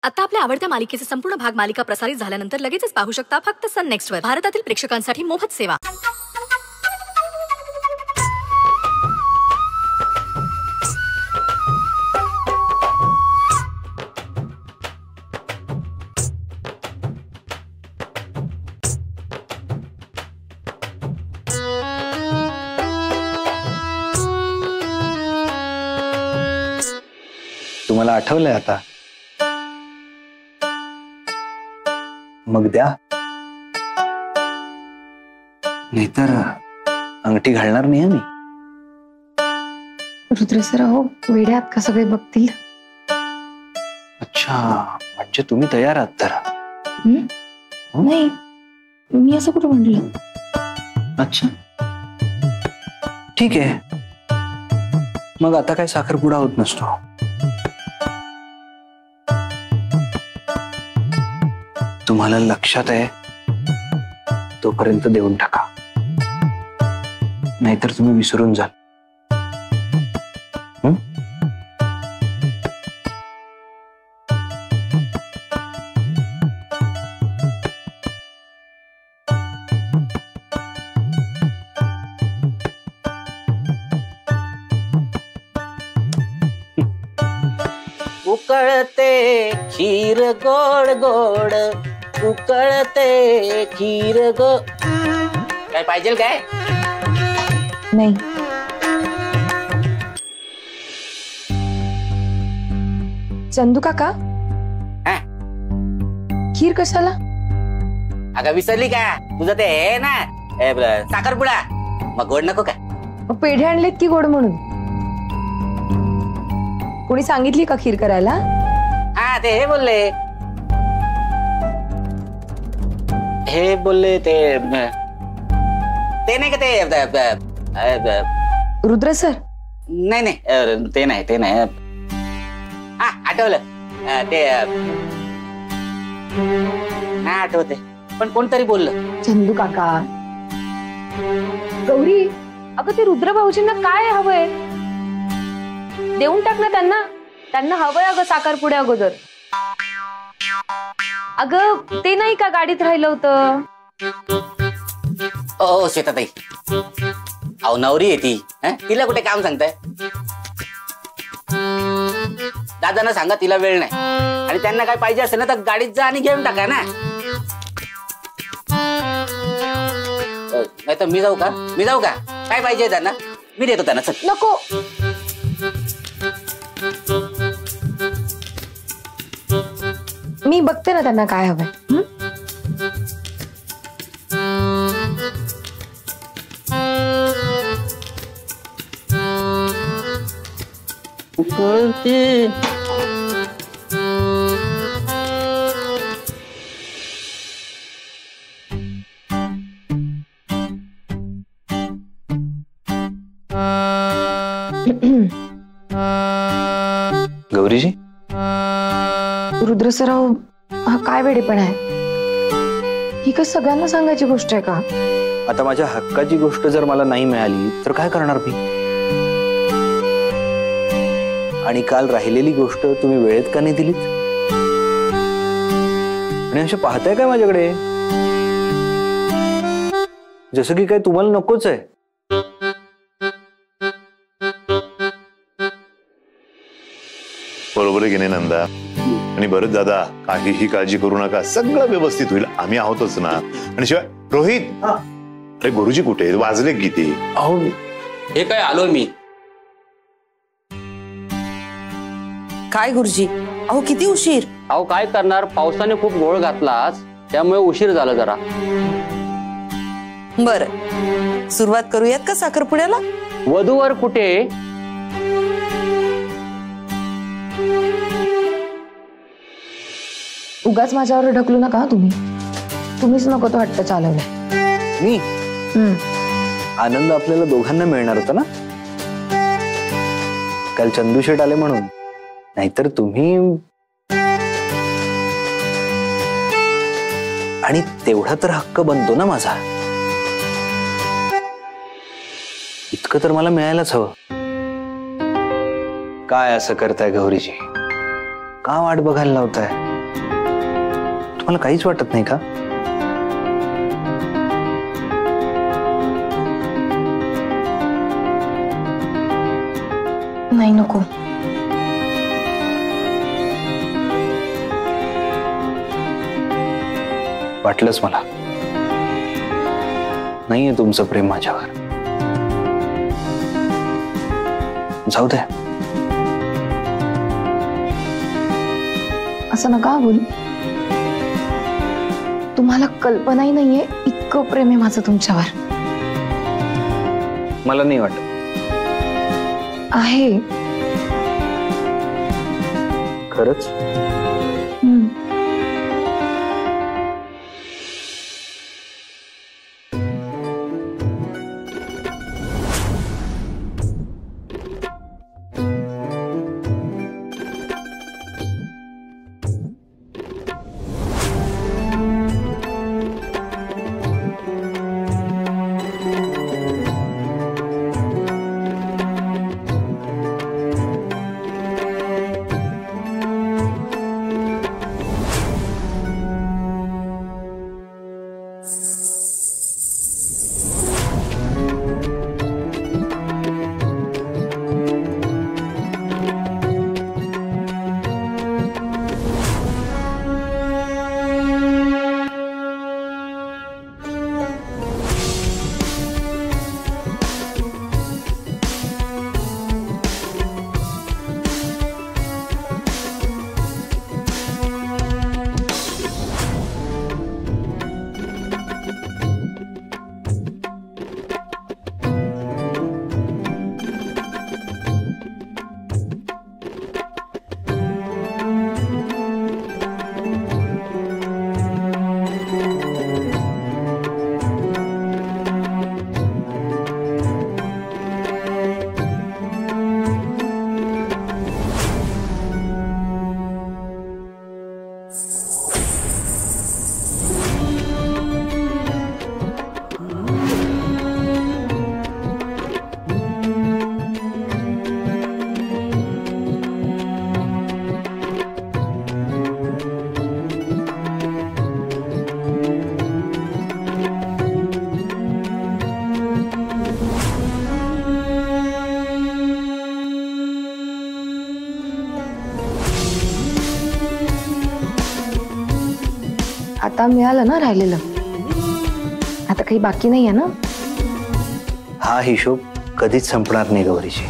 आता आपल्या आवडत्या मालिकेचे संपूर्ण भाग मालिका प्रसारित झाल्यानंतर लगेचच पाहू शकता फक्त सन नेक्स्ट वर. भारतातील प्रेक्षकांसाठी मोफत सेवा. तुम्हाला आठवलंय आता? मग द्या, नाहीतर अंगठी घालणार नाही मी. रुद्र सर, अहो वेड्यात का सगळे बघतील. अच्छा, म्हणजे तुम्ही तयार आहात तर? नाही, मी असं कुठं म्हटलं. अच्छा, ठीक आहे. मग आता काय साखरपुडा होत नसतो. तुम्हाला लक्षात आहे तोपर्यंत देऊन टाका, नाहीतर तुम्ही विसरून जाल. उकळते खीर गोड गोड, उकळते खीर गो. काय पाहिजे काय? नाही. चंदू काका, खीर कशाला? अगं विसरली का? तुझं ते आहे ना साखरपुडा, मग गोड नको का? पेढे आणलेत की गोड म्हणून? कोणी सांगितली का खीर करायला? हा, ते हे बोलले, हे बोलले ते नाही का ते रुद्र सर? नाही नाही, ते नाही, ते नाही. हा, आठवलं ते. नाही आठवते, पण कोणतरी बोललं. चंदू काका, गौरी, अगं ते रुद्र भाऊजींना काय हवंय देऊन टाक ना त्यांना. त्यांना हवंय अगं साखरपुडे अगोदर. अगं ते नाही का गाडीत राहिलं होतं? ओ श्वेताताई, अहो नवरी आहे ती, तिला कुठे काम सांगताय? दादांना सांगा तिला वेळ नाही, आणि त्यांना काय पाहिजे असेल ना तर गाडीत जा आणि घेऊन टाका ना. नाही तर मी जाऊ का? मी जाऊ का? काय पाहिजे त्यांना? मी देतो त्यांना. चल. नको. मी बघते ना त्यांना काय हवंय. गौरीजी, रुद्र सराव, हा काय वेडेपणा आहे? ही काय सगळ्यांना सांगायची गोष्ट आहे का? आता माझ्या हक्काची गोष्ट जर मला नाही मिळाली तर काय करणार मी? आणि काल राहिलेली गोष्ट तुम्ही वेळेत का नाही दिलीत? आणि असे पाहताय काय माझ्याकडे जसं की काय तुम्हाला नकोच आहे? बरोबर आहे की नाही नंदा? आणि बरं दादा, काहीही काळजी करू नका, सगळं व्यवस्थित होईल. आम्ही आहोतच ना. आणि शिवाय रोहित, अरे गुरुजी कुठे? वाजले किती? अहो हे काय आलोय मी. काय गुरुजी, अहो किती उशीर? अहो काय करणार, पावसाने खूप गोळ घातलाच, त्यामुळे उशीर झाला जरा. बरं, सुरुवात करूयात का साखरपुड्याला? वधूवर कुठे? उगाच माझ्यावर ढकलू नका तुम्ही. तुम्हीच नको तो हट्ट चालवलाय. मी आनंद आपल्याला दोघांना मिळणार होता ना काल चंदू शेट आले म्हणून, नाहीतर तुम्ही. आणि तेवढा तर हक्क बनतो ना माझा. इतकं तर मला मिळायलाच हवं. काय असं करताय गौरीजी? का वाट बघायला लावताय? तुम्हाला काहीच वाटत नाही का? नाही, नको. वाटलंच मला. नाहीये तुमचं प्रेम माझ्यावर. जाऊ दे. असं नका बोलू. तुम्हाला कल्पनाही नाहीये इतकं प्रेम आहे माझं तुमच्यावर. मला नाही वाटत. आहे. खरंच? आता मिळालं ना राहिलेलं. आता काही बाकी नाहीये ना. हा हिशोब कधीच संपणार नाही गौरीची.